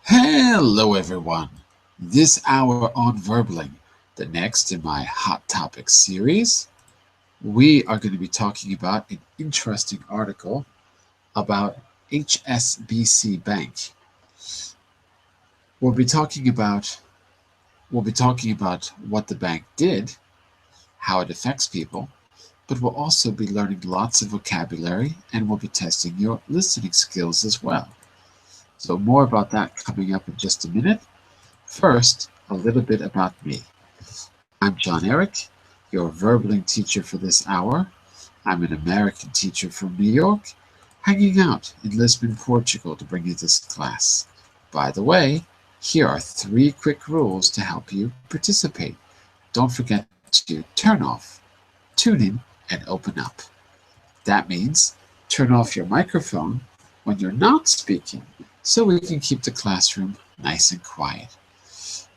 Hello everyone! This hour on Verbling, the next in my Hot Topics series, we are going to be talking about an interesting article about HSBC Bank. We'll be talking about what the bank did, how it affects people, but we'll also be learning lots of vocabulary and we'll be testing your listening skills as well. So more about that coming up in just a minute. First, a little bit about me. I'm John Eric, your Verbling teacher for this hour. I'm an American teacher from New York, hanging out in Lisbon, Portugal to bring you this class. By the way, here are 3 quick rules to help you participate. Don't forget to turn off, tune in, and open up. That means turn off your microphone when you're not speaking so we can keep the classroom nice and quiet.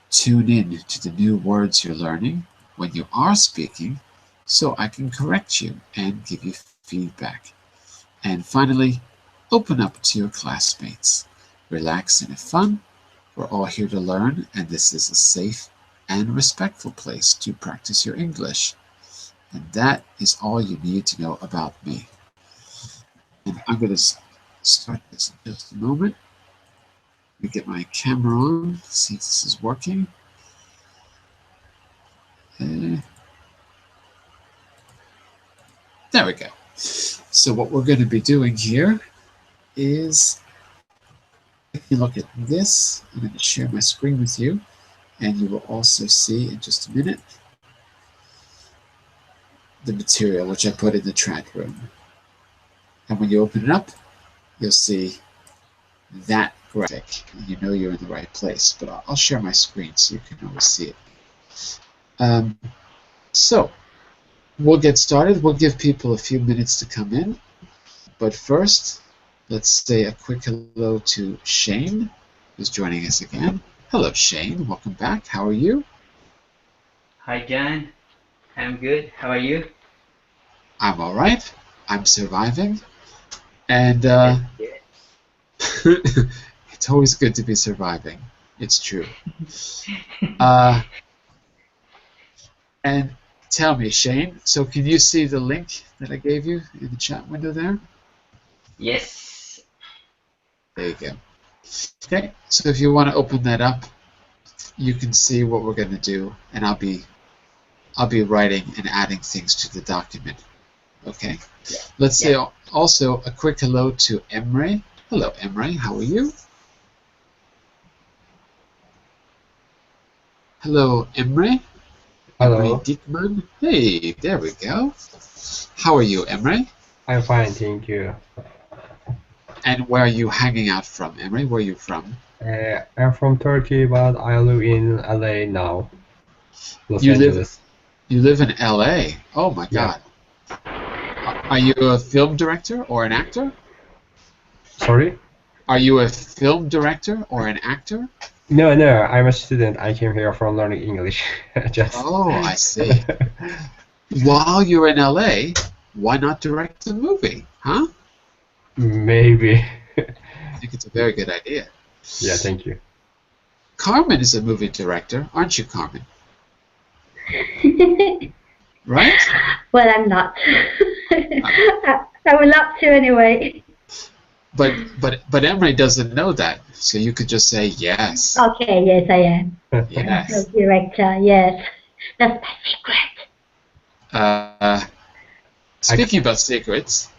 Tune in to the new words you're learning when you are speaking so I can correct you and give you feedback. And finally, open up to your classmates. Relax and have fun. We're all here to learn, and this is a safe and respectful place to practice your English. And that is all you need to know about me. And I'm going to start this in just a moment. Let me get my camera on, see if this is working. There we go. So what we're going to be doing here is taking a look at this. I'm going to share my screen with you, and you will also see in just a minute the material which I put in the chat room. And when you open it up, you'll see that graphic. You know you're in the right place, but I'll share my screen so you can always see it. So we'll get started. We'll give people a few minutes to come in, but first let's say a quick hello to Shane, who's joining us again. Hello Shane, welcome back. How are you? Hi John, I'm good. How are you? I'm all right. I'm surviving, and it's always good to be surviving. It's true. And tell me, Shane, so can you see the link that I gave you in the chat window there? Yes. There you go. Okay, so if you want to open that up, you can see what we're going to do, and I'll be writing and adding things to the document. Okay. Yeah. Let's say also a quick hello to Emre. Hello, Emre. How are you? Hello, Emre. Hello. Emre Diekman. Hey, there we go. How are you, Emre? I'm fine, thank you. And where are you hanging out from, Emre? Where are you from? I'm from Turkey, but I live in LA now. Los You Angeles. live in LA. Oh my Yeah. God. Are you a film director or an actor? Sorry? Are you a film director or an actor? No, I'm a student. I came here from learning English. Oh, I see. While you're in LA, why not direct a movie, huh? Maybe. I think it's a very good idea. Yeah, thank you. Carmen is a movie director, aren't you, Carmen? Right? Well, I'm not. I would love to anyway. But Emre doesn't know that, so you could just say yes. Okay, yes, I am. Yes. The director, yes. That's my secret. Speaking about secrets.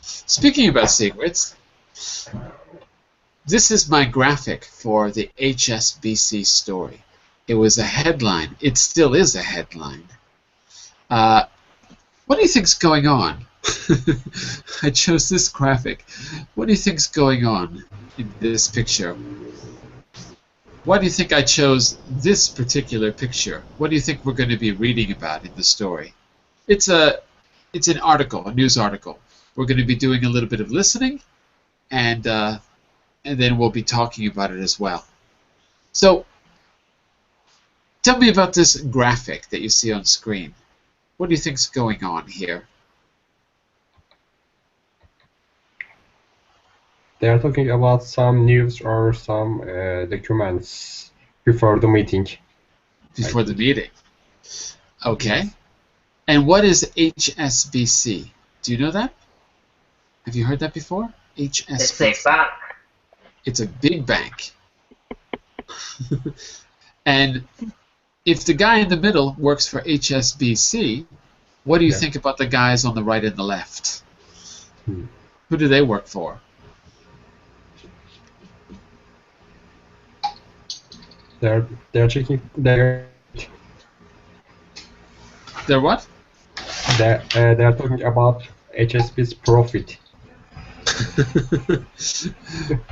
Speaking about secrets. This is my graphic for the HSBC story. It was a headline. It still is a headline. What do you think's going on? I chose this graphic. What do you think's going on in this picture? Why do you think I chose this particular picture? What do you think we're going to be reading about in the story? It's an article, a news article. We're going to be doing a little bit of listening, and then we'll be talking about it as well. So, tell me about this graphic that you see on screen. What do you think's going on here? They are talking about some news or some documents before the meeting. Before the meeting. Okay. And what is HSBC? Do you know that? Have you heard that before? It's a HSBC. bank. It's a big bank. And if the guy in the middle works for HSBC, what do you think about the guys on the right and the left? Who do they work for? They're checking They're what? they're talking about HSBC's profit.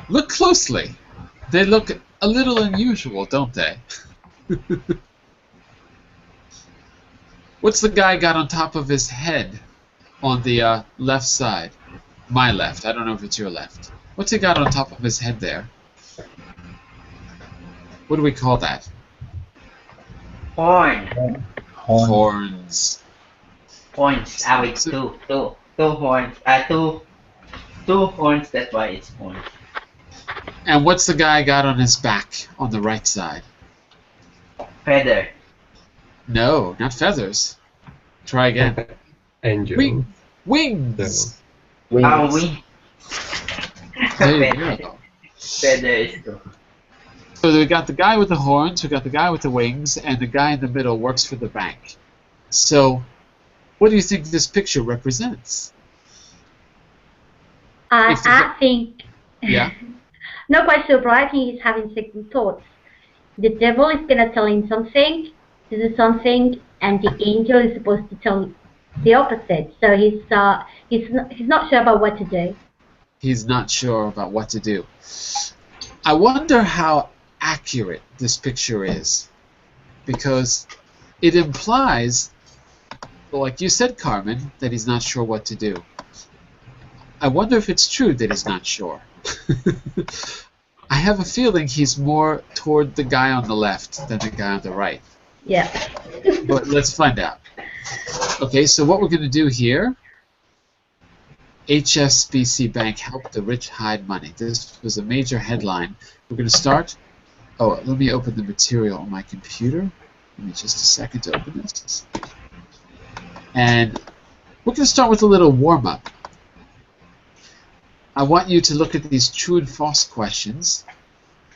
Look closely. They look a little unusual, don't they? What's the guy got on top of his head on the left side? My left. I don't know if it's your left. What's he got on top of his head there? What do we call that? Horn. Horns. Horns. With two horns. Two horns. That's why it's horns. And what's the guy got on his back on the right side? Feather. No, not feathers. Try again. Angel. Wings. We. There you go. Feather is two. So we got the guy with the horns, we got the guy with the wings, and the guy in the middle works for the bank. So, what do you think this picture represents? I think. Yeah. Not quite sure, but I think he's having second thoughts. The devil is gonna tell him something, to do something, and the angel is supposed to tell the opposite. So he's not sure about what to do. He's not sure about what to do. I wonder how accurate this picture is, because it implies, like you said, Carmen, that he's not sure what to do. I wonder if it's true that he's not sure. I have a feeling he's more toward the guy on the left than the guy on the right. Yeah. But let's find out. Okay, so what we're going to do here, HSBC Bank helped the rich hide money. This was a major headline. We're going to start. Oh, let me open the material on my computer. Give me just a second to open this. And we're going to start with a little warm-up. I want you to look at these true and false questions,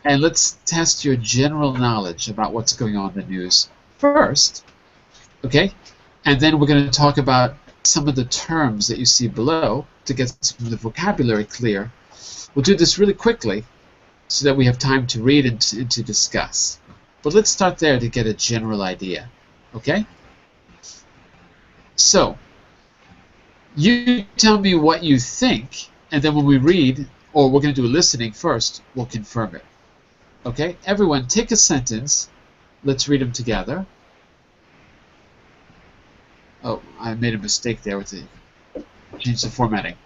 and let's test your general knowledge about what's going on in the news first. Okay? And then we're going to talk about some of the terms that you see below to get some of the vocabulary clear. We'll do this really quickly so that we have time to read and to discuss. But let's start there to get a general idea. Okay? So, you tell me what you think, and then when we read, or we're going to do a listening first, we'll confirm it. Okay? Everyone, take a sentence. Let's read them together. Oh, I made a mistake there with the change the formatting.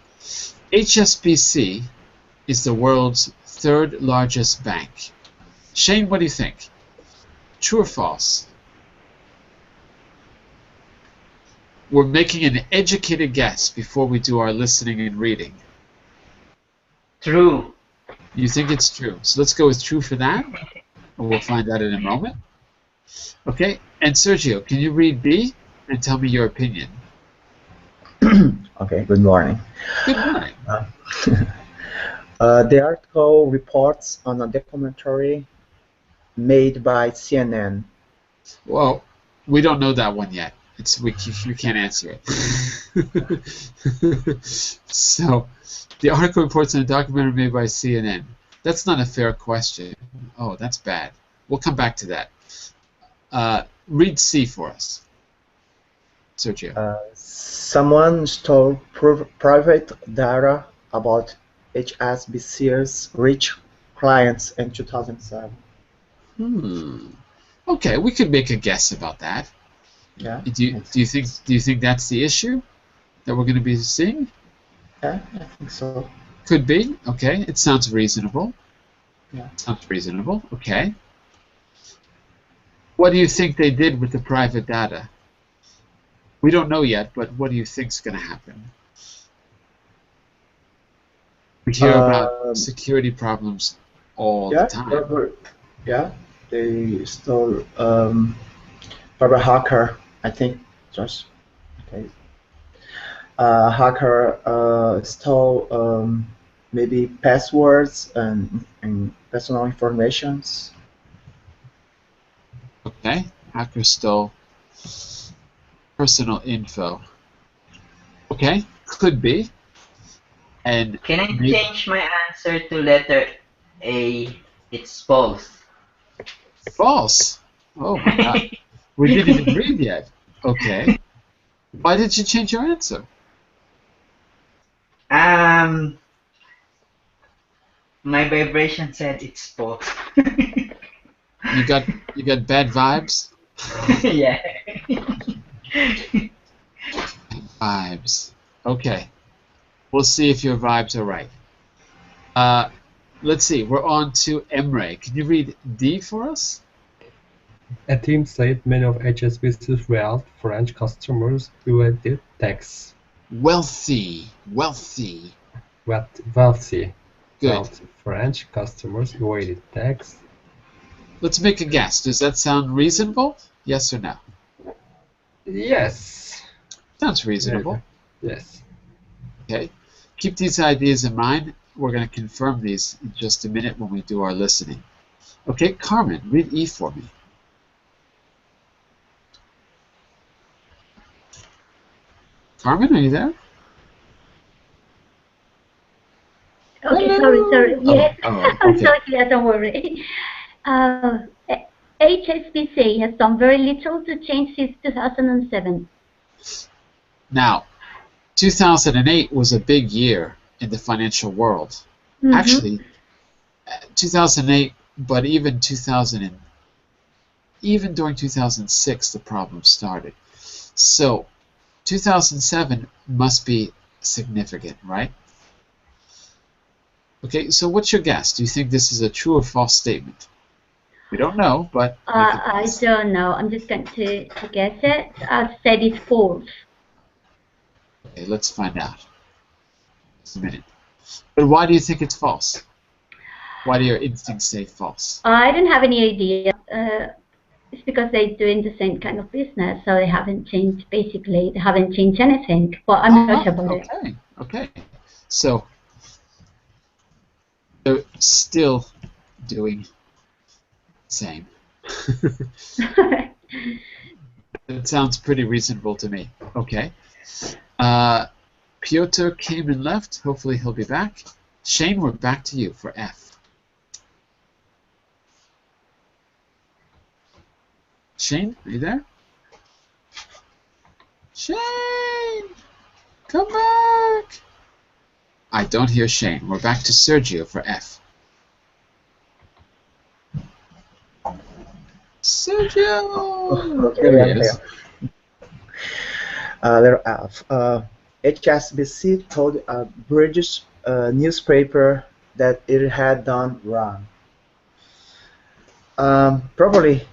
HSBC is the world's third largest bank. Shane, what do you think? True or false? We're making an educated guess before we do our listening and reading. True. You think it's true. So let's go with true for that, and we'll find out in a moment. Okay, and Sergio, can you read B and tell me your opinion? Okay, good morning. Good morning. The article reports on a documentary made by CNN. Well, we don't know that one yet. We can't answer it. So, the article reports on a documentary made by CNN. That's not a fair question. Oh, that's bad. We'll come back to that. Read C for us, Sergio. Someone stole private data about HSBC's rich clients in 2007. Okay, we could make a guess about that. Yeah. Do you think that's the issue that we're going to be seeing? Yeah, I think so. Could be. Okay, it sounds reasonable. Yeah. Sounds reasonable. Okay. What do you think they did with the private data? We don't know yet, but what do you think's going to happen? We hear about security problems all the time. Yeah, they stole from a hacker. I think just okay. Hacker stole maybe passwords and personal informations. Okay, hackers stole personal info. Okay, could be. And Can I change my answer to letter A? It's false. false. Oh my God, we didn't even read yet. Okay, why did you change your answer? Um, my vibration said it's false. You got bad vibes. Yeah. Vibes. Okay, we'll see if your vibes are right. Let's see. We're on to Emre. Can you read D for us? A team said many of HSBC's wealth French customers evaded tax. Wealthy. Wealthy Good. French customers evaded tax. Let's make a guess. Does that sound reasonable? Yes or no? Yes. Sounds reasonable. Yes. Okay. Keep these ideas in mind. We're going to confirm these in just a minute when we do our listening. Okay, Carmen, read E for me. Carmen, are you there? Okay, sorry. Yes. Oh, I'm okay. sorry, yeah, don't worry. HSBC has done very little to change since 2007. Now, 2008 was a big year in the financial world. Mm-hmm. Actually, 2008, but even during 2006, the problem started. So 2007 must be significant, right? Okay, so what's your guess? Do you think this is a true or false statement? We don't know, but I don't know. I'm just going to guess it. I've said it's false. okay, let's find out. Just a minute. But why do you think it's false? Why do your instincts say false? I don't have any idea. It's because they're doing the same kind of business, so they haven't changed. Basically, they haven't changed anything. But I'm not sure about it. Okay. So they're still doing the same. It sounds pretty reasonable to me. Okay. Piotr came and left. Hopefully he'll be back. Shane, we're back to you for F. Shane, are you there? Shane! Come back! I don't hear Shane. We're back to Sergio for F. Sergio! There he is. Letter F. HSBC told a British newspaper that it had done wrong. Probably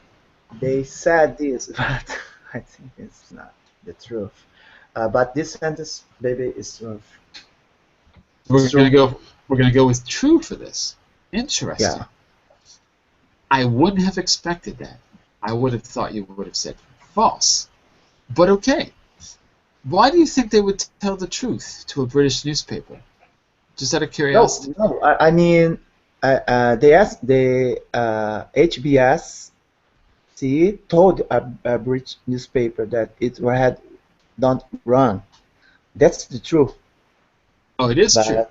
they said this, but I think it's not the truth. But this sentence, maybe, is true. We're gonna go with true for this. Interesting. Yeah. I wouldn't have expected that. I would have thought you would have said false. But okay. Why do you think they would tell the truth to a British newspaper? Just out of curiosity. No. I mean, they asked the HBS told a British newspaper that it had done wrong. That's the truth. Oh, it is true.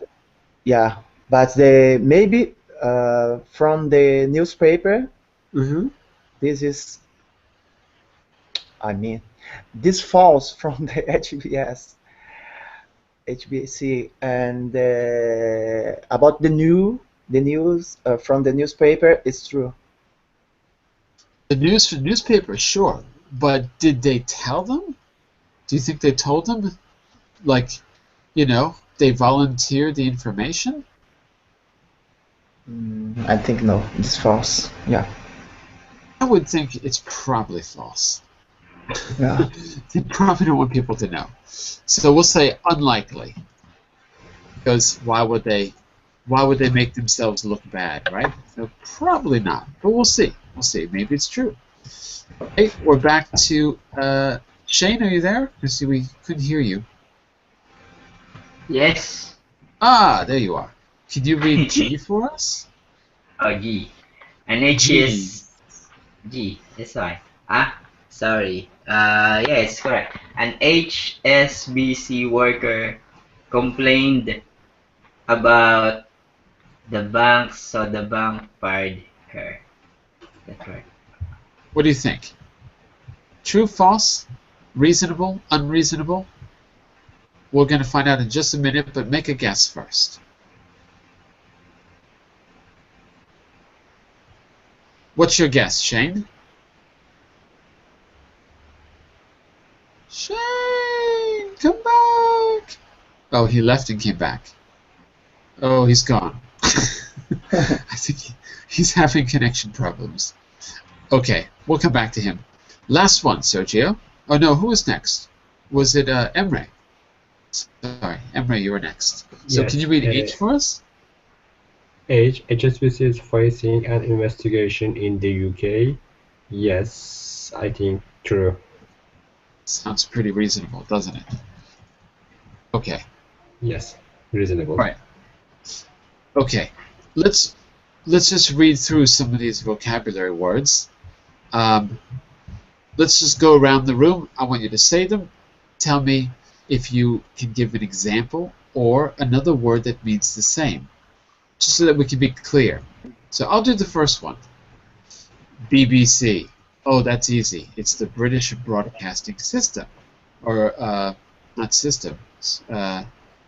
Yeah, but they maybe from the newspaper. Mm-hmm. This is, I mean, this falls from the HBC, and about the news from the newspaper is true. The news from newspaper, sure, but did they tell them? Do you think they told them, like, they volunteered the information? I think no, it's false. Yeah. I would think it's probably false. Yeah. They probably don't want people to know. So we'll say unlikely. Because why would they why would they make themselves look bad, right? So probably not, but we'll see. We'll see. Maybe it's true. Okay, we're back to Shane. Are you there? I see we couldn't hear you. Yes. Ah, there you are. Can you read G for us? Oh, G. And H G. is G. That's why. Sorry. Yeah, it's correct. An HSBC worker complained about the bank, so the bank fired her. That's right. What do you think? True, false, reasonable, unreasonable? We're going to find out in just a minute, but make a guess first. What's your guess, Shane? Shane, come back! Oh, he left and came back. Oh, he's gone. I think he's having connection problems. Okay, we'll come back to him. Last one, Sergio. Oh no, who was next? Was it Emre? Sorry, Emre, you were next. So Yes, can you read H for us? HSBC is facing an investigation in the UK. Yes, I think true. Sounds pretty reasonable, doesn't it? Okay. Yes, reasonable. Right. Okay. Let's just read through some of these vocabulary words. Let's just go around the room. I want you to say them. Tell me if you can give an example or another word that means the same, just so that we can be clear. So I'll do the first one. BBC. Oh, that's easy. It's the British Broadcasting System, or not system.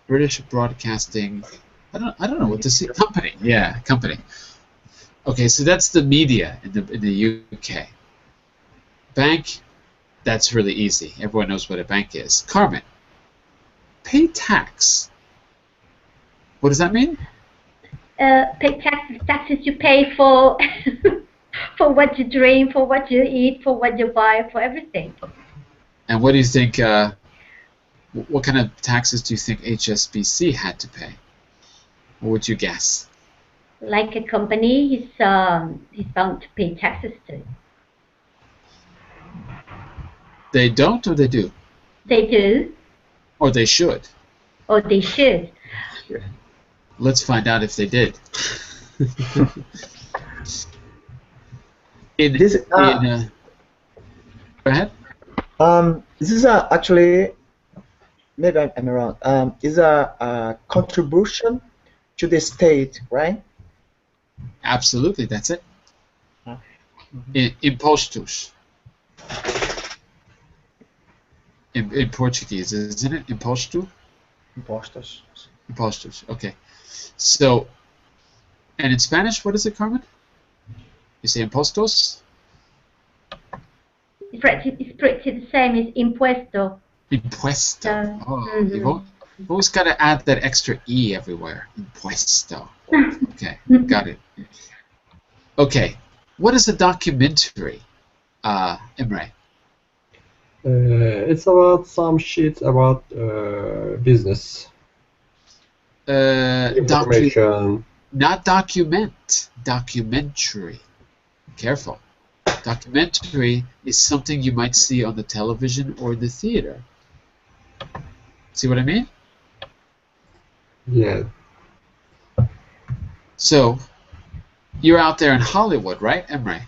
British Broadcasting. I don't know what to say. Company. Yeah, company. Okay, so that's the media in the UK. Bank. That's really easy. Everyone knows what a bank is. Carmen. Pay tax. What does that mean? Pay taxes you pay for for what you drink, for what you eat, for what you buy, for everything. And what do you think? What kind of taxes do you think HSBC had to pay? What would you guess? Like a company, he's bound to pay taxes to. They don't, or they do, They do, or they should. or they should. Let's find out if they did. Go ahead. This is actually, maybe I'm wrong. Is a contribution to the state, right? Absolutely, that's it. Mm-hmm. Impostos. In Portuguese, isn't it? Imposto? Impostos. Impostos, okay. So, and in Spanish, what is it, Carmen? You say impostos? It's pretty the same as impuesto. Impuesto. Oh, Mhm. you've always got to add that extra E everywhere. Impuesto. Okay, got it. Okay, what is a documentary, Imre? It's about some shit about business information. Not document. Documentary. Careful. Documentary is something you might see on the television or the theater. See what I mean? Yeah. So, you're out there in Hollywood, right, Emre?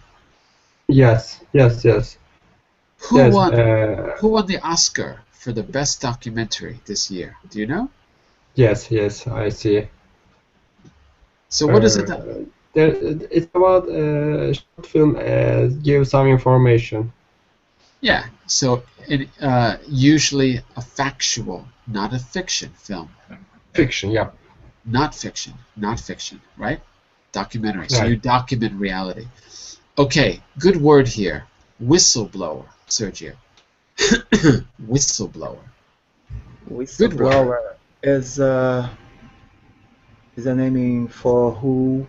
Yes. Who Yes, won the Oscar for the best documentary this year? Do you know? Yes, I see. So what is it? It's about a short film. Give some information. Yeah. So usually a factual, not a fiction film. Fiction, yeah. Not fiction, right? Documentary. So Right. you document reality. Okay. Good word here. Whistleblower, Sergio. Whistleblower. Whistleblower is a naming for who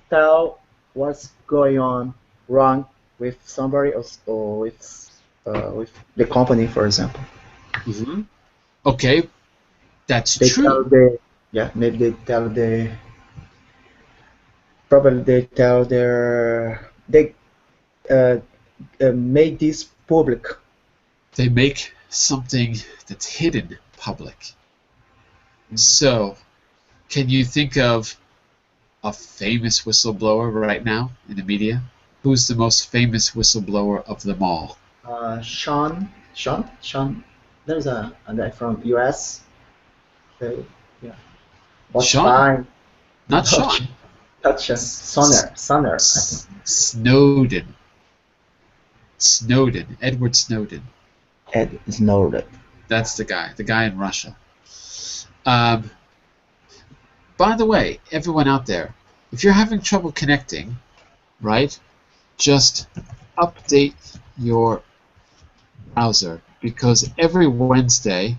tell what's going on wrong with somebody else or with the company, for example. Mm-hmm. Okay. That's They tell true. the yeah, maybe they tell the probably they tell they uh, made this public. They make something that's hidden public. So, can you think of a famous whistleblower right now in the media? Who's the most famous whistleblower of them all? Sean. There's a guy from US. They, yeah, but Sean? fine. Not Not Sean. not Sean. Sonner, I think. Snowden. Snowden. Edward Snowden. Ed Snowden. That's the guy in Russia. Um, by the way, everyone out there, if you're having trouble connecting, right, just update your browser, because every Wednesday,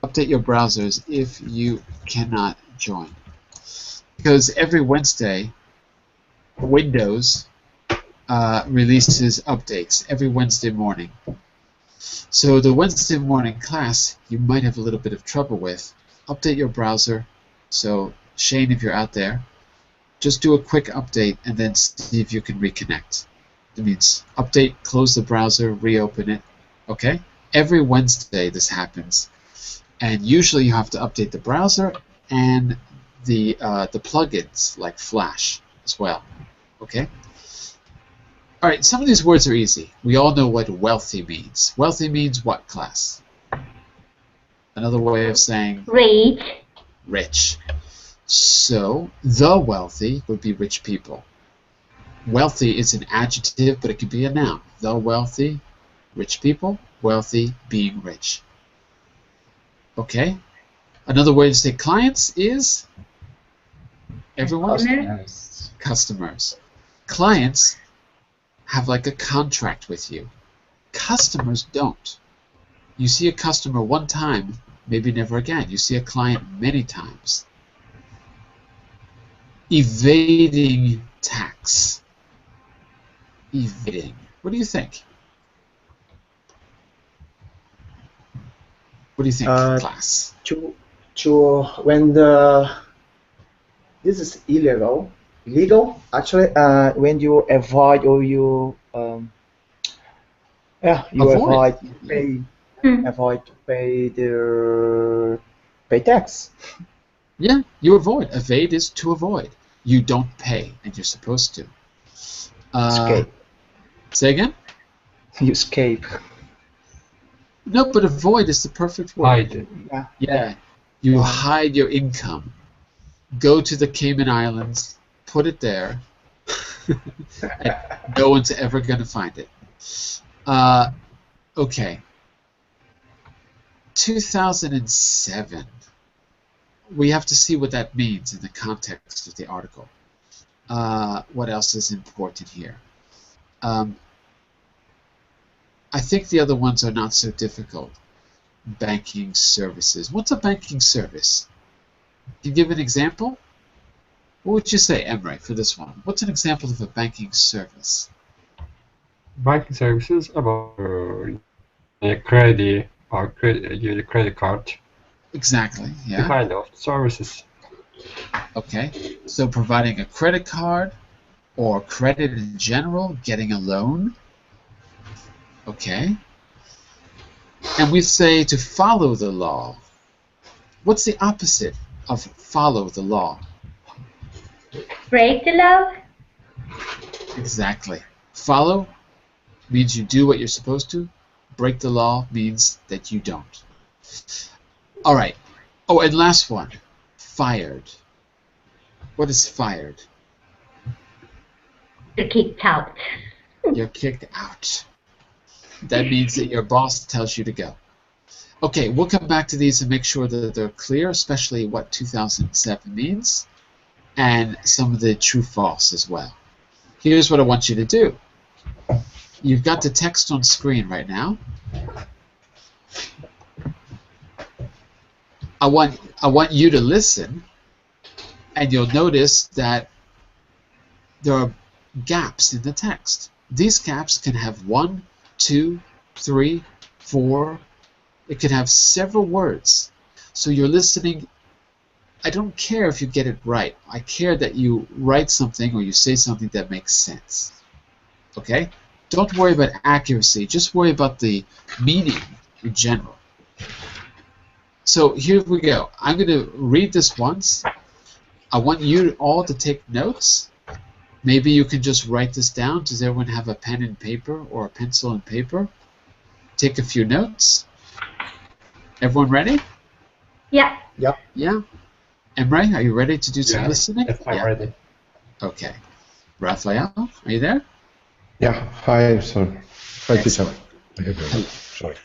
update your browsers if you cannot join. Because every Wednesday, Windows releases updates every Wednesday morning. So the Wednesday morning class you might have a little bit of trouble with. Update your browser. So Shane, if you're out there, just do a quick update and then see if you can reconnect. That means update, close the browser, reopen it. Okay? Every Wednesday this happens. And usually you have to update the browser and the plugins like Flash as well. Okay? All right, some of these words are easy. We all know what wealthy means. Wealthy means what, class? Another way of saying Rich. rich. So, the wealthy would be rich people. Wealthy is an adjective, but it could be a noun. The wealthy, rich people, wealthy, being rich. Okay? Another way to say clients is everyone? Customers. Customers. Clients have like a contract with you. Customers don't. You see a customer one time, maybe never again. You see a client many times. Evading tax. Evading. What do you think? What do you think, class? To when this is illegal. Legal, actually, when you avoid or you Avoid. avoid to pay the pay tax. Yeah, you avoid. Evade is to avoid. You don't pay, and you're supposed to. Escape. Say again? You escape. No, but avoid is the perfect word. Hide. Yeah. You hide your income. Go to the Cayman Islands, put it there, and no one's ever going to find it. Okay. 2007. We have to see what that means in the context of the article. What else is important here? I think the other ones are not so difficult. Banking services. What's a banking service? Can you give an example? What would you say, Emre, for this one? What's an example of a banking service? Banking services about a credit or use a credit card. Exactly, The yeah. kind of services. Okay, so providing a credit card or credit in general, getting a loan. Okay. And we say to follow the law. What's the opposite of follow the law? Break the law. Exactly. Follow means you do what you're supposed to. Break the law means that you don't. All right. Oh, and last one. Fired. What is fired? You're kicked out. You're kicked out. That means that your boss tells you to go. Okay, we'll come back to these and make sure that they're clear, especially what 2007 means, and some of the true-false as well. Here's what I want you to do. You've got the text on screen right now. I want you to listen, and you'll notice that there are gaps in the text. These gaps can have 1, 2, 3, 4. It can have several words. So you're listening. I don't care if you get it right. I care that you write something or you say something that makes sense. Okay? Don't worry about accuracy. Just worry about the meaning in general. So here we go. I'm going to read this once. I want you all to take notes. Maybe you can just write this down. Does everyone have a pen and paper or a pencil and paper? Take a few notes. Everyone ready? Yeah. Yep. Yeah? Emre, are you ready to do some listening? Yes, I'm ready. Okay. Raphael, are you there? Yeah, hi, sir. Hi, teacher. Excellent. Sorry.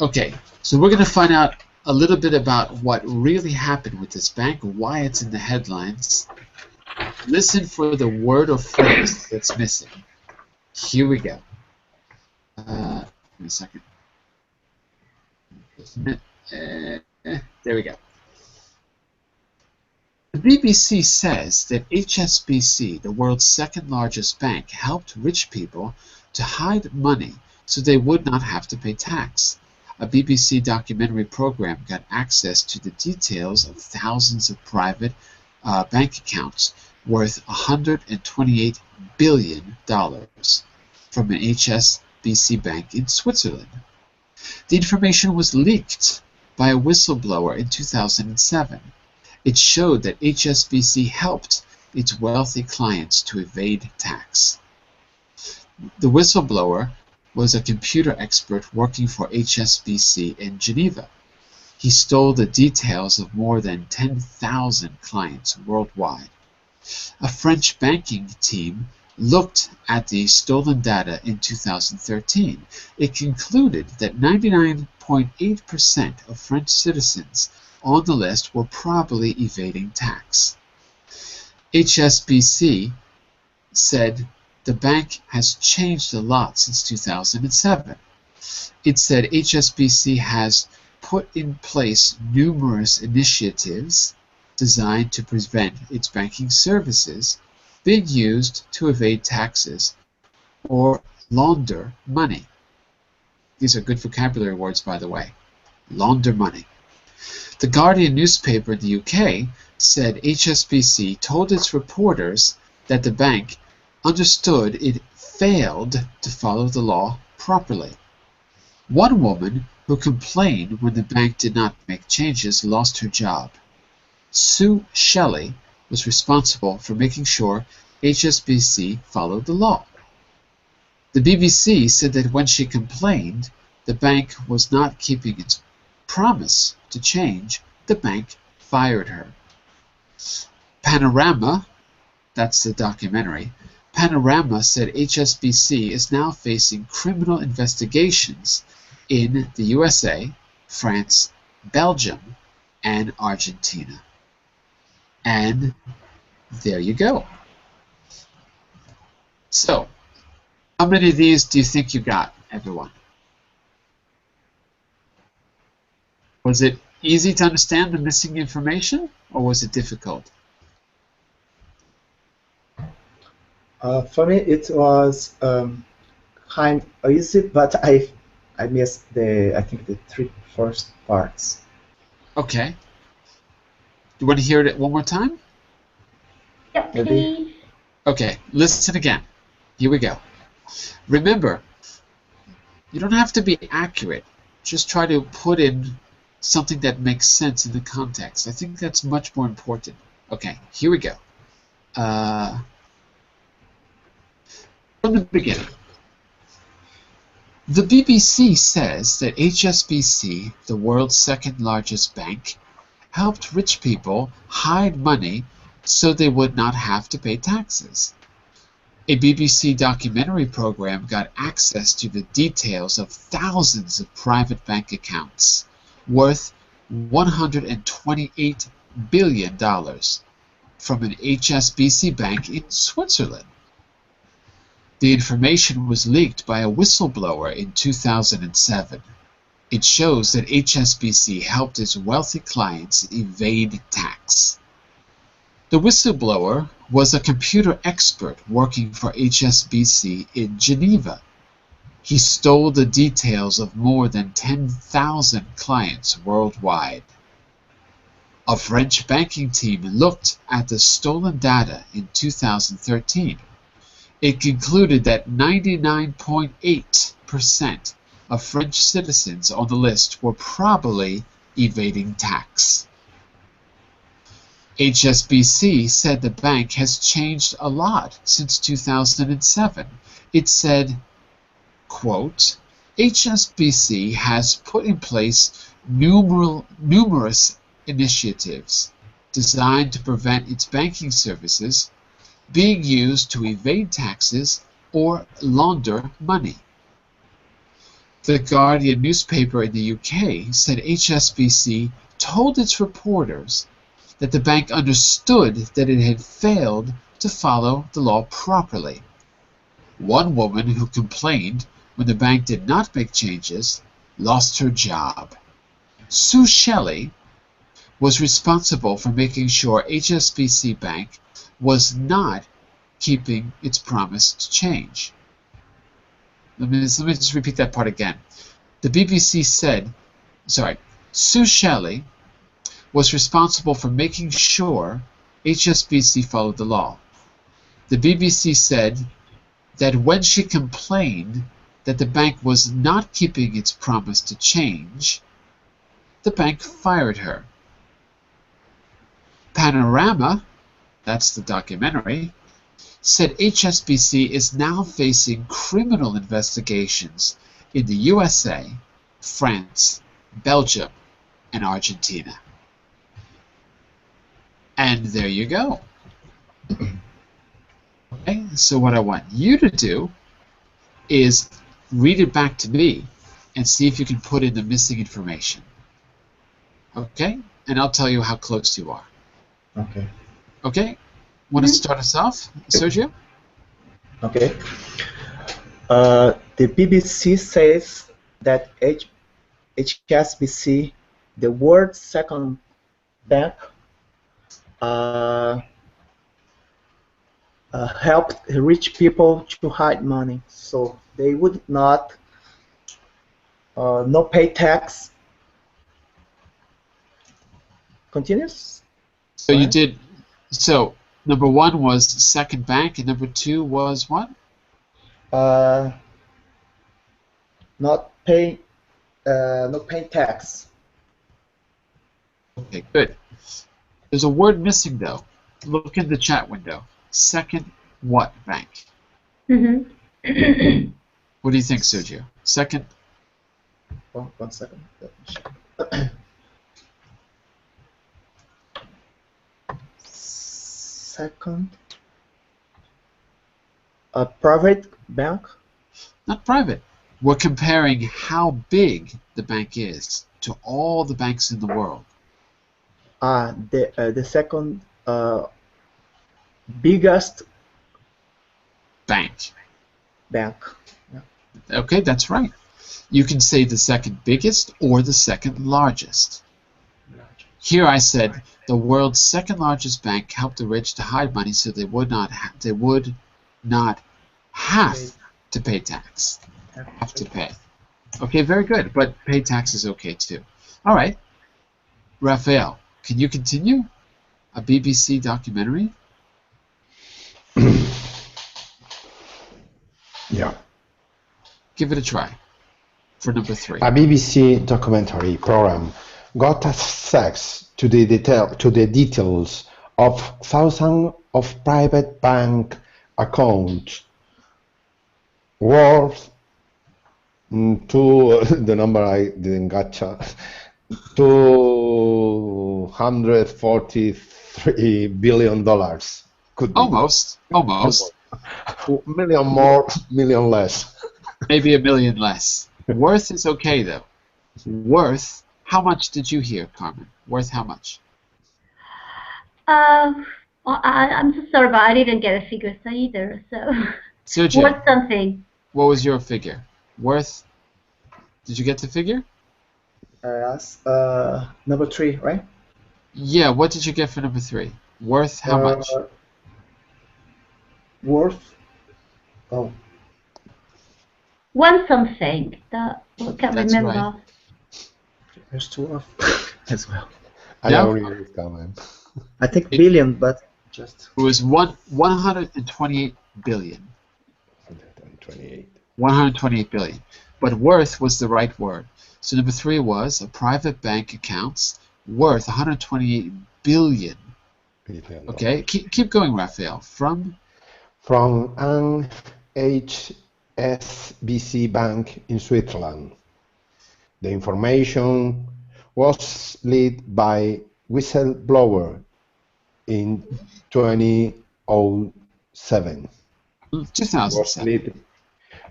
Okay, so we're going to find out a little bit about what really happened with this bank, why it's in the headlines. Listen for the word or phrase that's missing. Here we go. Give me a second. There we go. The BBC says that HSBC, the world's second largest bank, helped rich people to hide money so they would not have to pay tax. A BBC documentary program got access to the details of thousands of private bank accounts worth $128 billion from an HSBC bank in Switzerland. The information was leaked by a whistleblower in 2007. It showed that HSBC helped its wealthy clients to evade tax. The whistleblower was a computer expert working for HSBC in Geneva. He stole the details of more than 10,000 clients worldwide. A French banking team looked at the stolen data in 2013. It concluded that 99.8% of French citizens on the list were probably evading tax. HSBC said the bank has changed a lot since 2007. It said HSBC has put in place numerous initiatives designed to prevent its banking services being used to evade taxes or launder money. These are good vocabulary words, by the way. Launder money. The Guardian newspaper in the UK said HSBC told its reporters that the bank understood it failed to follow the law properly. One woman who complained when the bank did not make changes lost her job. Sue Shelley was responsible for making sure HSBC followed the law. The BBC said that when she complained the bank was not keeping its promise to change, the bank fired her. Panorama, that's the documentary, Panorama said HSBC is now facing criminal investigations in the USA, France, Belgium, and Argentina. And there you go. So, how many of these do you think you got, everyone? Was it easy to understand the missing information, or was it difficult? For me, it was kind of easy, but I missed I think the three first parts. Okay. You want to hear it one more time? Yep, Maybe. please. Okay, listen again. Here we go. Remember, you don't have to be accurate. Just try to put in something that makes sense in the context. I think that's much more important. Okay, here we go. From the beginning. The BBC says that HSBC, the world's second largest bank, helped rich people hide money so they would not have to pay taxes. A BBC documentary program got access to the details of thousands of private bank accounts worth $128 billion from an HSBC bank in Switzerland. The information was leaked by a whistleblower in 2007. It shows that HSBC helped its wealthy clients evade tax. The whistleblower was a computer expert working for HSBC in Geneva. He stole the details of more than 10,000 clients worldwide. A French banking team looked at the stolen data in 2013. It concluded that 99.8% of French citizens on the list were probably evading tax. HSBC said the bank has changed a lot since 2007. It said, quote, HSBC has put in place numerous initiatives designed to prevent its banking services being used to evade taxes or launder money. The Guardian newspaper in the UK said HSBC told its reporters that the bank understood that it had failed to follow the law properly. One woman who complained when the bank did not make changes lost her job. Sue Shelley was responsible for making sure HSBC Bank was not keeping its promise to change. Let me just repeat that part again. The BBC said, Sue Shelley was responsible for making sure HSBC followed the law. The BBC said that when she complained that the bank was not keeping its promise to change, the bank fired her. Panorama, that's the documentary, said HSBC is now facing criminal investigations in the USA, France, Belgium, and Argentina. And there you go. Okay, so what I want you to do is read it back to me and see if you can put in the missing information. Okay? And I'll tell you how close you are. Okay. Okay? Want to start us off, Sergio? Okay. The BBC says that HSBC, the world's second bank, helped rich people to hide money, so they would not pay tax. Continues. So you did. So number one was second bank, and number two was what? Not paying tax. Okay, good. There's a word missing though. Look in the chat window. Second what bank? Mm-hmm. What do you think, Sergio? Second? Oh, 1 second. Let me check. Second, a private bank. Not private. We're comparing how big the bank is to all the banks in the world. The second biggest Bank. bank. Okay, that's right. You can say the second biggest or the second largest. Here I said the world's second largest bank helped the rich to hide money so they would not have to pay tax. Have to pay. Okay, very good. But pay tax is okay too. All right. Raphael, can you continue? A BBC documentary? Yeah. Give it a try for number 3. A BBC documentary program got access to the details of thousands of private bank accounts worth to the number I didn't gotcha $243 billion. Could be. Almost. Million more, million less. Maybe a million less. Worth is okay though. Worth. How much did you hear, Carmen? Worth how much? Well, I'm so sorry, but I didn't get a figure either. So Sergio, worth something. what was your figure? Worth? Did you get the figure? Yes. Number 3, right? Yeah. What did you get for number 3? Worth how much? Worth. Oh. One something. That I can't That's remember. right. There's 2 of as well. I No? agree with comment. I think billion, but just It was 128 billion. 128. 128 billion. But worth was the right word. So number 3 was a private bank accounts worth 128 billion. Billion Okay, dollars. keep going, Raphael. From An HSBC bank in Switzerland. The information was leaked by whistleblower in 2007. 2007.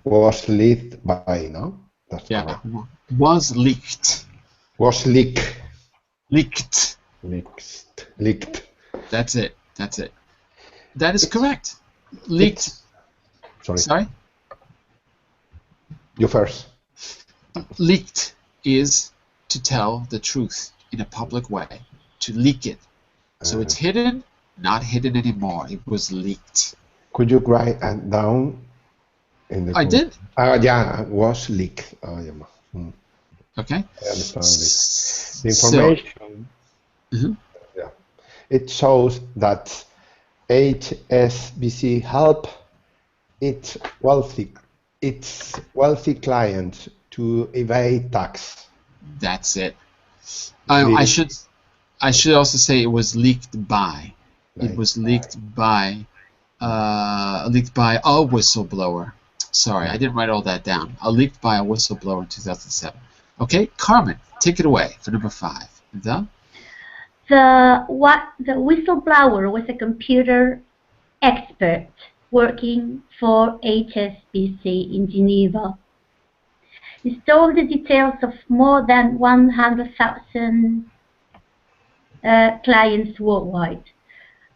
Was leaked by, no? That's Yeah, correct. was leaked. Was leaked. Leaked. Leaked. That's it. That's it. That is correct. Leaked. Sorry? You first. Leaked is to tell the truth in a public way. To leak it. So it's hidden, not hidden anymore. It was leaked. Could you write that down? I did. Yeah, was leaked. Yeah. Okay. I understand this. The So, information, mhm. yeah, it shows that HSBC help its wealthy clients to evade tax. That's it. I should also say it was leaked by. It was leaked by a whistleblower. Sorry, I didn't write all that down. Leaked by a whistleblower in 2007. Okay, Carmen, take it away for number 5. The whistleblower was a computer expert working for HSBC in Geneva. He stole the details of more than 100,000 clients worldwide.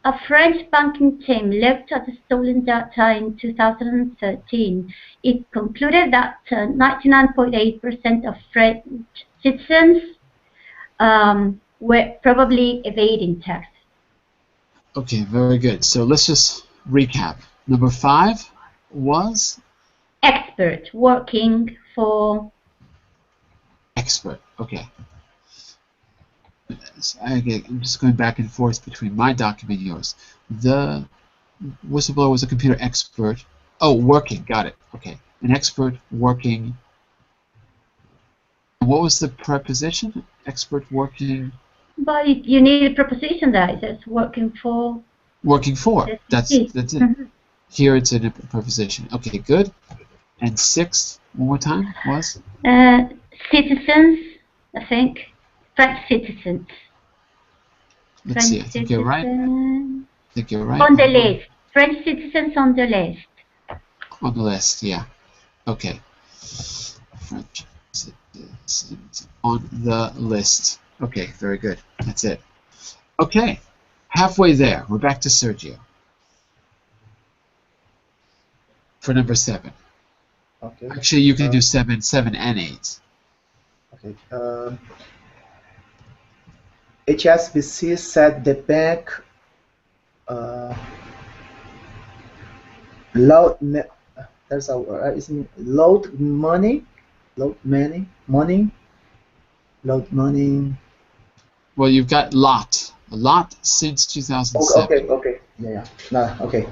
A French banking team looked at the stolen data in 2013. It concluded that 99.8% of French citizens were probably evading tax. Okay, very good. So let's just recap. Number 5 was? Expert, working for... Expert, okay. I'm just going back and forth between my document and yours. The whistleblower was a computer expert. Oh, working, got it. Okay, an expert working. What was the preposition? Expert working. But you need a preposition there. It says working for. Working for. That's it. Mm-hmm. Here it's a preposition. Okay, good. And 6th, one more time, was? Citizens, I think. French citizens. Let's see. I think you're right. On the list. French citizens on the list. On the list, yeah. Okay. French citizens on the list. Okay, very good. That's it. Okay. Halfway there. We're back to Sergio. For number 7. Okay. Actually, you can do 7 and 8. Okay. HSBC said the bank load money. Well, you've got lot. A lot since 2007. Okay. Yeah. No, okay.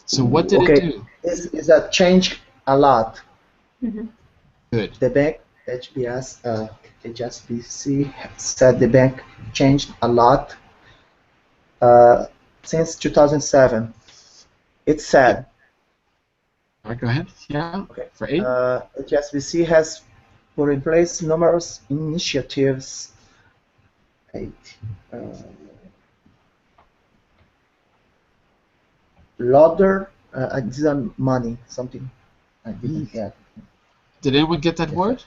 So what did it do? Is that change a lot? Mm-hmm. Good. The bank HSBC said the bank changed a lot since 2007. It said. All right, go ahead. Yeah. Okay. For 8. HSBC has put in place numerous initiatives. 8. Lauder, I didn't money something. I didn't get. Did anyone get that word?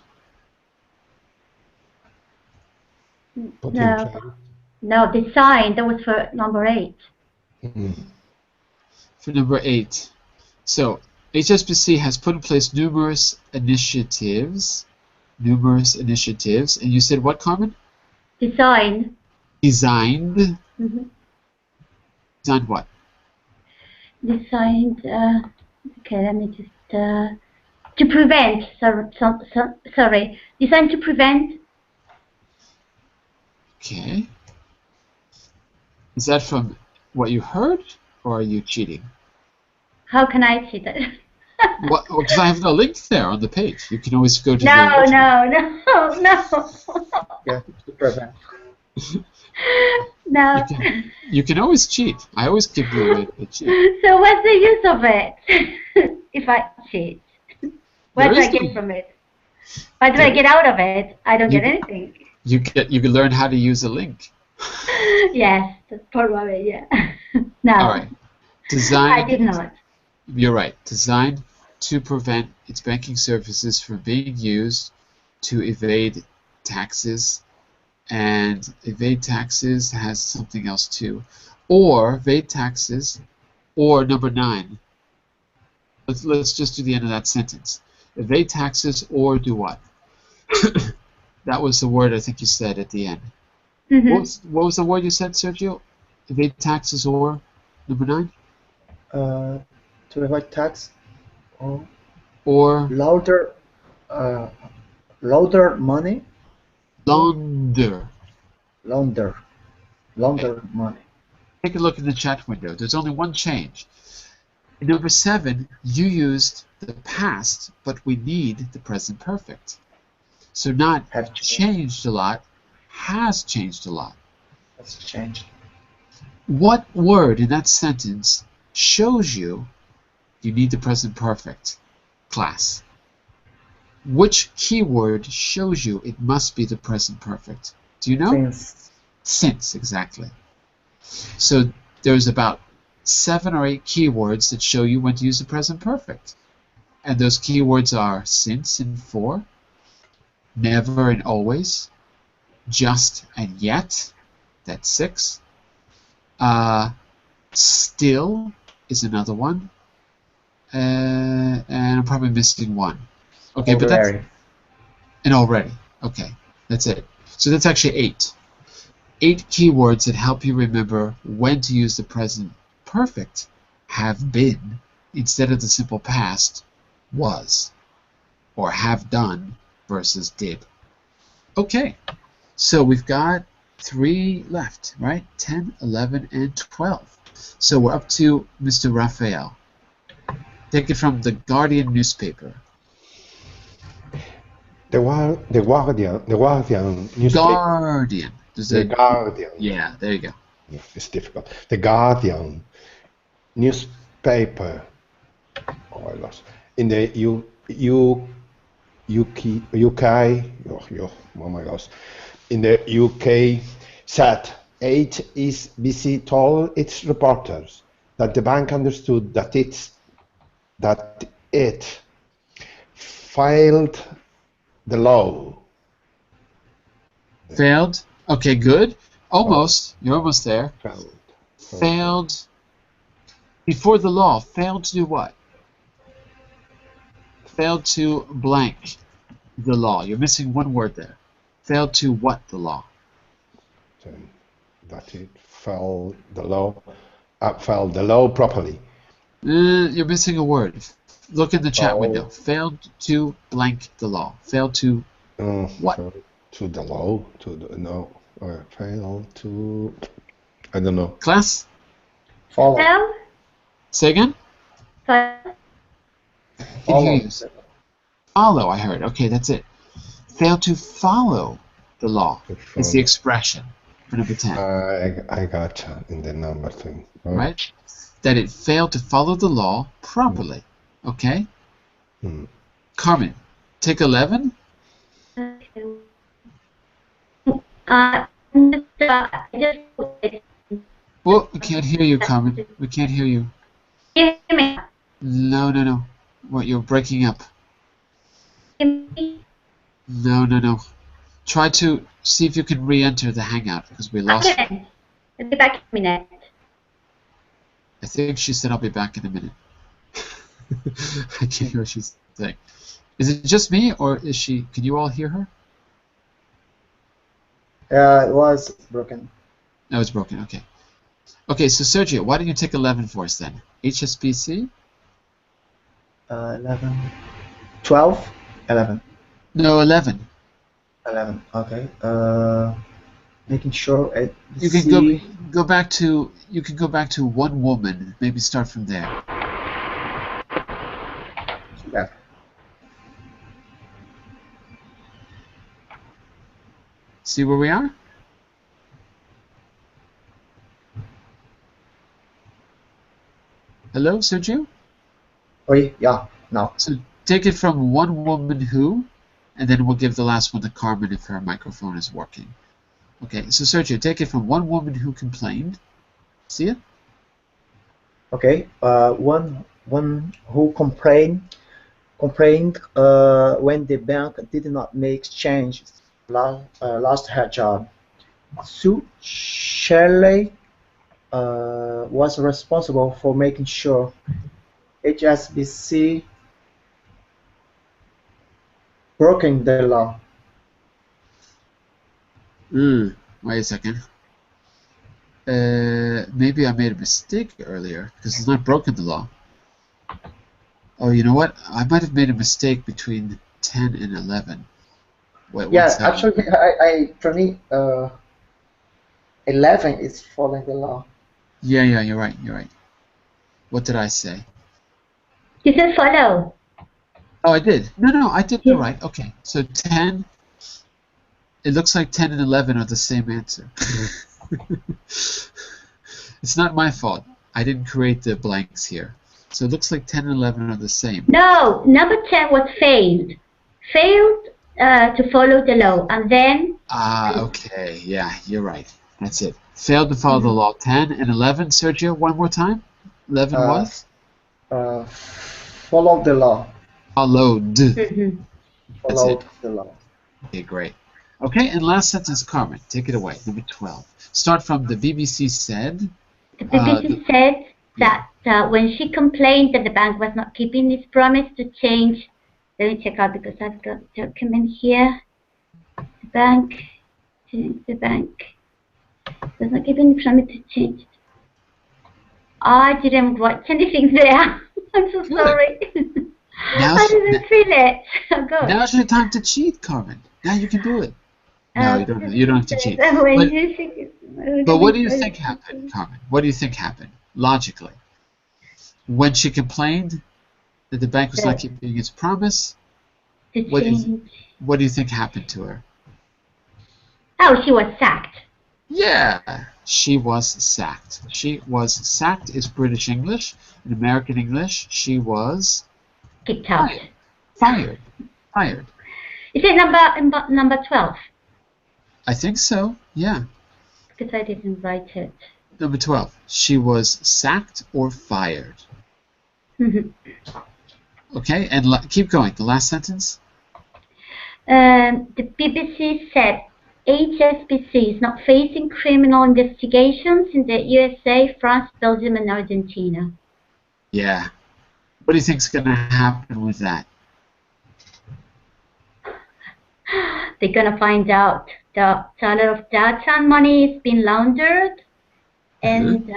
No, design. That was for number 8. Mm-hmm. For number 8. So HSBC has put in place numerous initiatives. And you said what, Carmen? Design. Designed. Mm-hmm. Designed what? Designed. Okay, let me just. To prevent, sorry, designed to prevent. Okay. Is that from what you heard, or are you cheating? How can I see that? What? Because I have no link there on the page. You can always go to the No, original. no. Yeah, to prevent. No. You can always cheat. I always give you a way to cheat. So what's the use of it if I cheat? What There do I is no- get from it? What do I get out of it? I don't get anything. You can learn how to use a link. Yes, that's probably, yeah. No, All right. Design. I did not. You're right. Designed to prevent its banking services from being used to evade taxes, and evade taxes has something else too, or evade taxes, or number 9. Let's just do the end of that sentence. Evade taxes or do what? That was the word I think you said at the end. Mm-hmm. What was the word you said, Sergio? Evade taxes or number 9? To avoid tax Or louder money, launder. launder money. Take a look in the chat window. There's only one change. In number 7, you used the past, but we need the present perfect. So not Have changed a lot, has changed a lot. That's changed. What word in that sentence shows you need the present perfect, class? Which keyword shows you it must be the present perfect? Do you know? Since, exactly. So there's about 7 or 8 keywords that show you when to use the present perfect. And those keywords are since and for, never and always, just and yet, that's 6. Still is another one. And I'm probably missing one. Okay, but that's and already. Okay, that's it. So that's actually 8. 8 keywords that help you remember when to use the present perfect have been instead of the simple past was, or have done versus did. Okay, so we've got 3 left, right? 10, 11, and 12. So we're up to Mr. Raphael. Take it from the Guardian newspaper. The Guardian newspaper. Guardian. The Guardian. Yeah, there you go. Yeah, it's difficult. The Guardian newspaper. Oh, I lost. In the UK. Oh my gosh. In the UK, said HSBC told its reporters that the bank understood that it failed the law. Failed? Okay, good. Almost. You're almost there. Failed. Before the law. Failed to do what? Failed to blank the law. You're missing one word there. Failed to what the law? That it failed the law properly. You're missing a word. Look in the chat window. Failed to blank the law. Failed to what? To the law. Failed to. I don't know. Class? Follow. Say again? Follow. Follow, I heard. Okay, that's it. Fail to follow the law is the expression for number 10. I got in the number thing. Right? That it failed to follow the law properly. Okay? Carmen, take 11. Well, we can't hear you, Carmen. We can't hear you. Hear me? No. What, you're breaking up. No. Try to see if you can re-enter the Hangout because we lost. Okay. I'll be back in a minute. I think she said I'll be back in a minute. I can't hear what she's saying. Is it just me or is she? Can you all hear her? It was broken. No, it's broken. Okay. Okay, so Sergio, why don't you take 11 for us then? HSBC? 11. 12, 11. No, 11. 11. Okay. Making sure at You can C. go back to. You can go back to one woman. Maybe start from there. Yeah. See where we are? Hello, Sergio? Oh, yeah. Now. So take it from one woman who, and then we'll give the last one to Carmen if her microphone is working. Okay, so Sergio, take it from one woman who complained. See it? Okay. One who complained when the bank did not make changes, lost her job. Sue Shelley was responsible for making sure HSBC broken the law. Wait a second. Maybe I made a mistake earlier because it's not broken the law. Oh, you know what? I might have made a mistake between 10 and 11. Wait, Yeah, what's that? actually, for me, 11 is following the law. Yeah, you're right. What did I say? You said follow. Oh, I did. No, I did Yes. right. Okay, so 10. It looks like 10 and 11 are the same answer. It's not my fault. I didn't create the blanks here. So it looks like 10 and 11 are the same. No, number 10 was failed. Failed to follow the law. And then, Okay. Yeah, you're right. That's it. Failed to follow the law. 10 and 11. Sergio, one more time. 11 was? Follow the law. Followed. mhm. That's Followed it. the law. Okay, great. Okay, and last sentence, Carmen. Take it away. Number 12. Start from the BBC said. The BBC said yeah. that when she complained that the bank was not keeping its promise to change, let me check out because I've got the document here. The bank was not keeping the promise to change. I didn't write anything there. I'm so sorry. I didn't feel it. Oh, God. Now's your time to cheat, Carmen. Now you can do it. No, you don't have to cheat. But what do you think happened, Carmen? What do you think happened, logically? When she complained that the bank was not keeping its promise, what do you think happened to her? Oh, she was sacked. Yeah, she was sacked. She was sacked is British English. In American English, she was kicked out. Fired. Is it number 12? I think so, yeah. Because I didn't write it. Number 12. She was sacked or fired. Okay, and keep going. The last sentence. The BBC said HSBC is not facing criminal investigations in the USA, France, Belgium, and Argentina. Yeah. What do you think is going to happen with that? They're going to find out that a lot of data and money is being laundered, and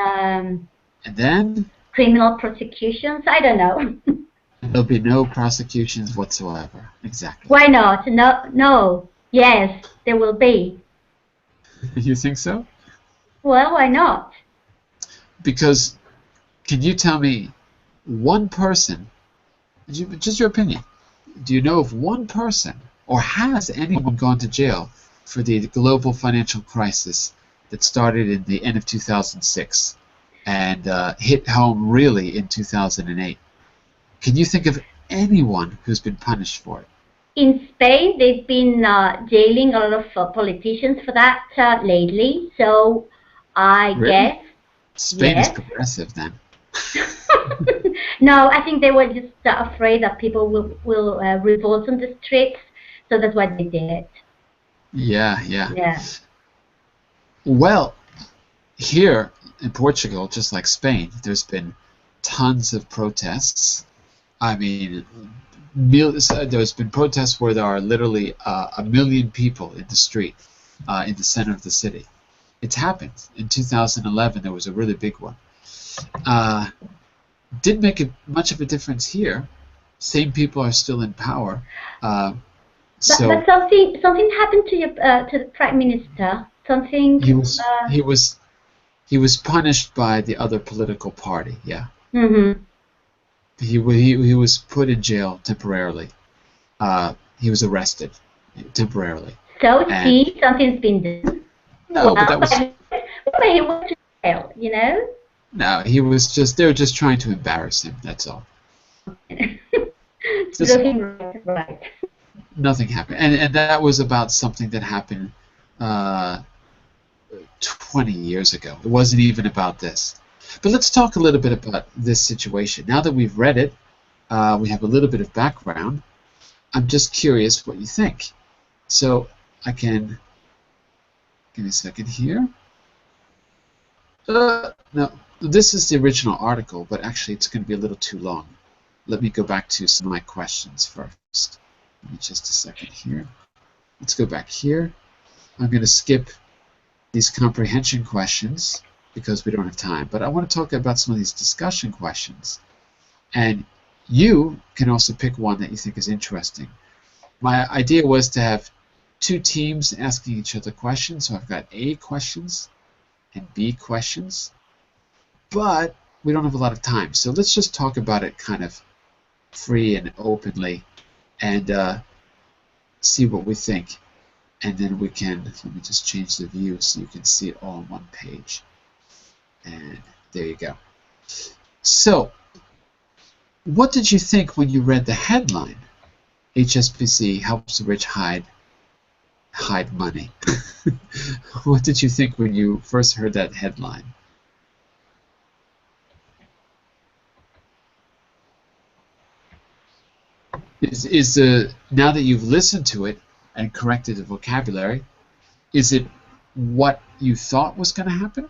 then criminal prosecutions. I don't know. There'll be no prosecutions whatsoever. Exactly. Why not? No. Yes, there will be. You think so? Well, why not? Because, can you tell me one person, just your opinion, do you know of one person, or has anyone gone to jail for the global financial crisis that started in the end of 2006 and hit home really in 2008? Can you think of anyone who's been punished for it? In Spain, they've been jailing a lot of politicians for that lately, so I guess... Spain is progressive then. No, I think they were just afraid that people will revolt on the streets, so that's what they did. Yeah. Well, here in Portugal, just like Spain, there's been tons of protests. I mean, there's been protests where there are literally 1 million people in the street in the center of the city. It's happened. In 2011, there was a really big one. Didn't make much of a difference here, Same people are still in power. But So something happened to the prime minister. Something. he was he was he was punished by the other political party. Yeah, Mm-hmm. he was put in jail temporarily. He was arrested temporarily. So And see, something's been done. no, but that was But he went to jail. You know. no. He was just they were just trying to embarrass him. That's all. Just Looking right. nothing happened, and that was about something that happened 20 years ago. It wasn't even about this. But let's talk a little bit about this situation. Now that we've read it, we have a little bit of background. I'm just curious what you think. So I can give me a second here. No, this is the original article, but actually it's going to be a little too long. Let me go back to some of my questions first. Give me just a second here. Let's go back here. I'm going to skip these comprehension questions because we don't have time, but I want to talk about some of these discussion questions. And you can also pick one that you think is interesting. My idea was to have two teams asking each other questions, so I've got A questions and B questions, but we don't have a lot of time, so let's just talk about it kind of free and openly and see what we think. And then we can, let me just change the view so you can see it all on one page. And there you go. So, what did you think when you read the headline? HSBC helps the rich hide money. What did you think when you first heard that headline? Now that you've listened to it and corrected the vocabulary, is it what you thought was going to happen?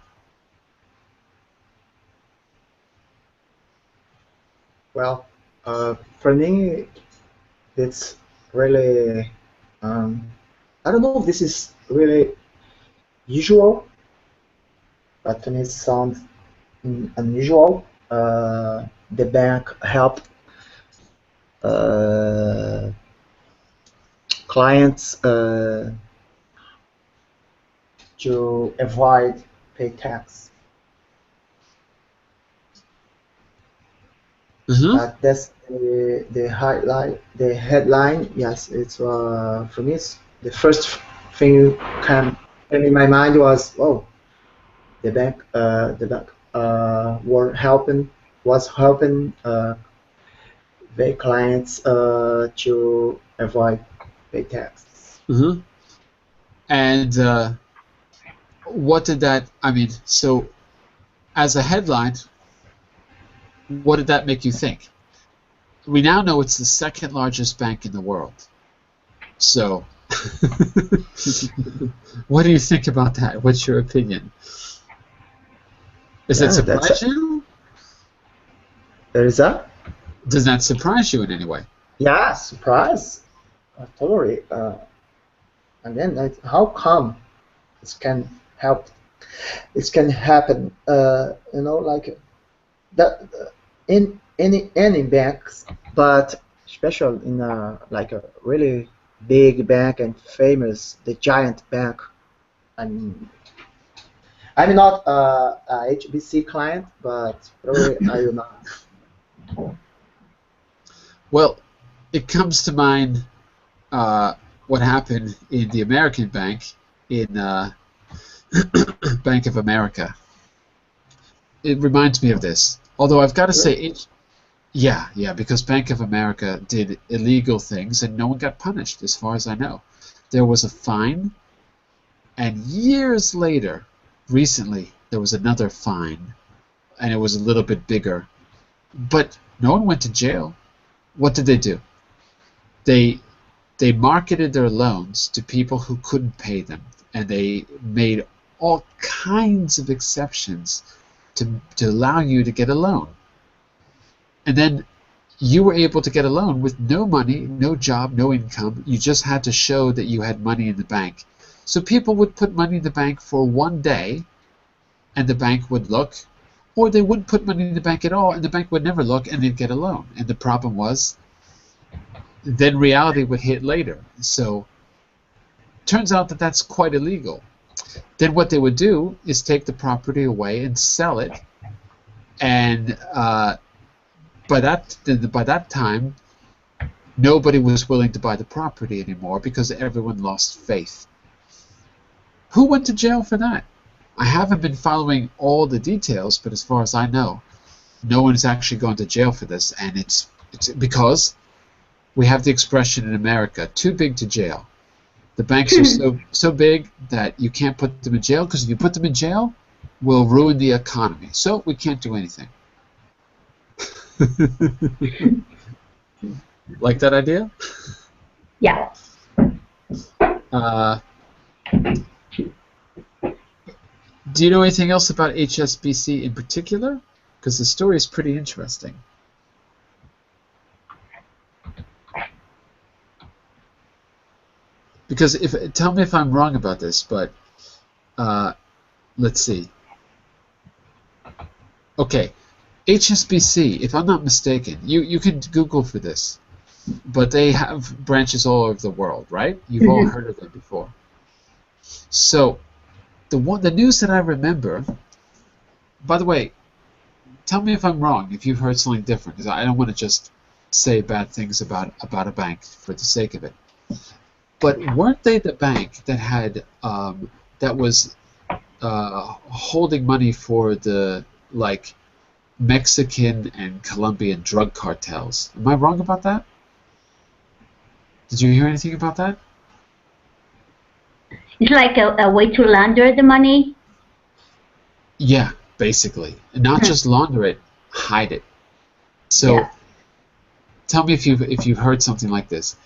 Well, for me, it's really, I don't know if this is really usual, but to me it sounds unusual. The bank helped clients to avoid pay tax. That's the highlight, the headline. Yes, it's for me. It's the first thing came in my mind was, oh, the bank was helping their clients to avoid pay tax. And what did that? I mean, so as a headline, what did that make you think? We now know it's the second largest bank in the world. So, what do you think about that? What's your opinion? Does that surprise you? There is that? Does that surprise you in any way? Yeah, surprise. Totally. And then, how come it can help? It can happen. You know, like that in any banks, but especially in like a really big bank and famous, the giant bank. I'm not a HBC client, but probably I will not. Well, it comes to mind what happened in the American bank in Bank of America. It reminds me of this. Although I've got to say, yeah, because Bank of America did illegal things and no one got punished, as far as I know. There was a fine, and years later, recently, there was another fine, and it was a little bit bigger. But no one went to jail. What did they do? They marketed their loans to people who couldn't pay them, and they made all kinds of exceptions to allow you to get a loan. And then you were able to get a loan with no money, no job, no income. You just had to show that you had money in the bank. So people would put money in the bank for one day, and the bank would look, or they wouldn't put money in the bank at all, and the bank would never look, and they'd get a loan. And the problem was then reality would hit later. So turns out that that's quite illegal. Then what they would do is take the property away and sell it, and by that time, nobody was willing to buy the property anymore because everyone lost faith. Who went to jail for that? I haven't been following all the details, but as far as I know, no one is actually going to jail for this, and it's because we have the expression in America, too big to jail. The banks are so big that you can't put them in jail, because if you put them in jail, we'll ruin the economy. So we can't do anything. Like that idea? Yeah. Do you know anything else about HSBC in particular? Because the story is pretty interesting. Because tell me if I'm wrong about this, but let's see. Okay, HSBC, if I'm not mistaken, you can Google for this, but they have branches all over the world, right? You've all heard of them before. So the news that I remember, by the way, tell me if I'm wrong, if you've heard something different, because I don't want to just say bad things about a bank for the sake of it. But weren't they the bank that had that was holding money for the Mexican and Colombian drug cartels? Am I wrong about that? Did you hear anything about that? It's like a way to launder the money. Yeah, basically, and not just launder it, hide it. So, yeah. Tell me if you've heard something like this.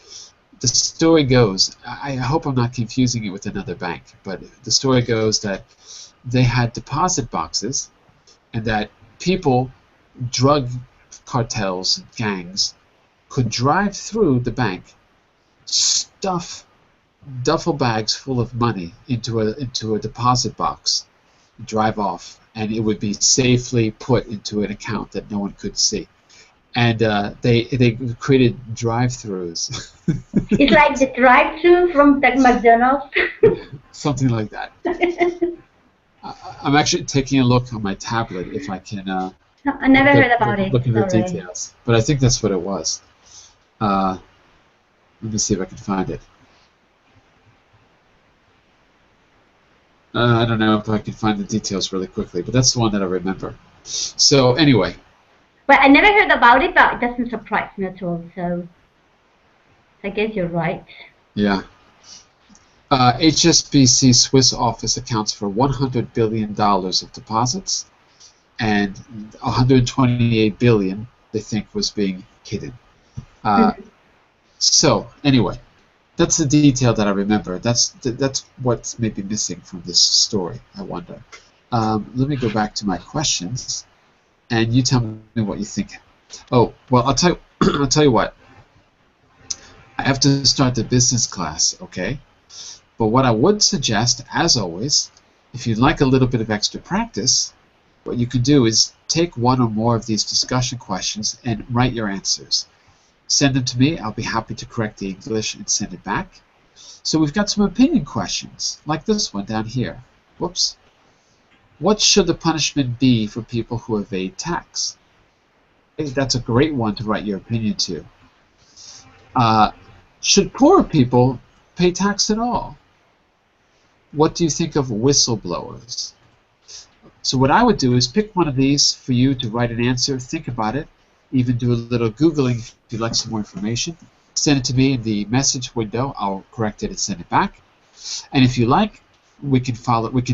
The story goes, I hope I'm not confusing it with another bank, but the story goes that they had deposit boxes, and that people, drug cartels, gangs, could drive through the bank, stuff duffel bags full of money into a deposit box, drive off, and it would be safely put into an account that no one could see. And they created drive-throughs. It's like the drive-through from the McDonald's. Something like that. I'm actually taking a look on my tablet if I can. No, I never heard about it. Look at the Sorry. details, but I think that's what it was. Let me see if I can find it. I don't know if I can find the details really quickly, but that's the one that I remember. So anyway. Well, I never heard about it, but it doesn't surprise me at all. So I guess you're right. Yeah. HSBC Swiss office accounts for $100 billion of deposits, and $128 billion they think was being hidden. So anyway, that's the detail that I remember. That's what's maybe missing from this story, I wonder. Let me go back to my questions, and you tell me what you think. Oh, well, I'll tell you what. I have to start the business class, okay? But what I would suggest, as always, if you'd like a little bit of extra practice, what you can do is take one or more of these discussion questions and write your answers. Send them to me. I'll be happy to correct the English and send it back. So we've got some opinion questions, like this one down here. Whoops. What should the punishment be for people who evade tax? That's a great one to write your opinion to. Should poor people pay tax at all? What do you think of whistleblowers? So what I would do is pick one of these for you to write an answer, think about it, even do a little Googling if you'd like some more information. Send it to me in the message window. I'll correct it and send it back. And if you like, we can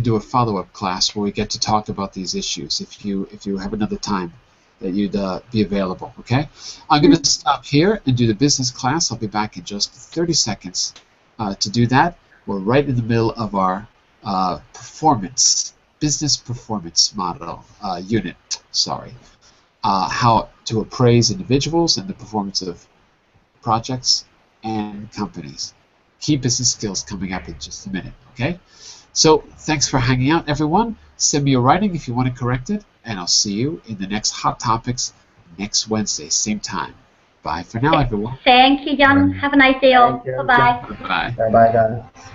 do a follow-up class where we get to talk about these issues if you have another time that you'd be available, okay? I'm going to stop here and do the business class. I'll be back in just 30 seconds to do that. We're right in the middle of our business performance model unit, how to appraise individuals and the performance of projects and companies. Key business skills coming up in just a minute, okay? So thanks for hanging out, everyone. Send me your writing if you want to correct it, and I'll see you in the next Hot Topics next Wednesday, same time. Bye for now, everyone. Thank you, John. Have a nice day all. Thank you. Bye-bye. Bye-bye. Bye bye, guys.